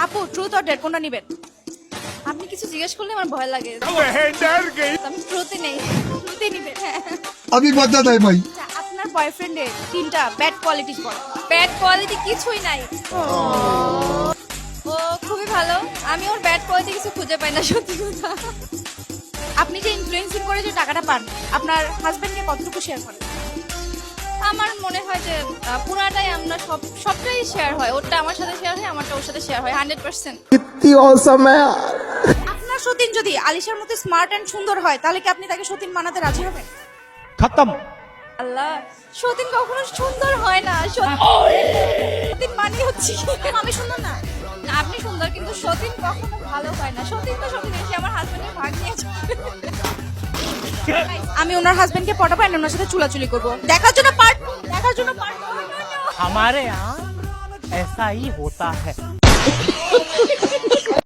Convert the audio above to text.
আপু truth or dare কোনটা নেবেন? আপনি কিছু জিজ্ঞেস করলে আমার ভয় লাগে। আমি ট্রুথে নেই, ট্রুথে নিবেন। अभी बता दे भाई। আচ্ছা, আপনার বয়ফ্রেন্ডের তিনটা ব্যাড কোয়ালিটিস বলেন। ব্যাড কোয়ালিটি কিছুই নাই। ও খুবই ভালো। আমি ওর ব্যাড কোয়ালিটি কিছু খুঁজে পাই না, সত্যি কথা। আপনি যে ইনফ্লুয়েন্সিং করে যে টাকাটা পান, আপনার হাজবেন্ডকে কতটুকু শেয়ার করেন? আমার মনে হয় যে পুরাটাই আমরা সবটাই শেয়ার হয়। ওরটা আমার সাথে শেয়ার হয়, আমারটা ওর সাথে শেয়ার হয় 100%। कितनी औसम है यार। আপনার সতীন যদি আলিশার মতো স্মার্ট এন্ড সুন্দর হয়, তাহলে কি আপনি তাকে সতীন বানাতে রাজি হবেন? खत्म। আল্লাহ, সতীন কখনো সুন্দর হয় না। সতীন মানে হচ্ছে আমি সুন্দর না। না, আপনি সুন্দর, কিন্তু সতীন কখনো ভালো হয় না। সতীন তো সতীন, এসে আমার হাজবেন্ডের ভাগ নিয়েছে। আমি ওনার হাজবেন্ডকে পটাবো আর ওনার সাথে চুলাচুলি করবো। দেখার জন্য পার্ট, দেখার জন্য পার্ট। हमारे यहाँ ऐसा ही होता है।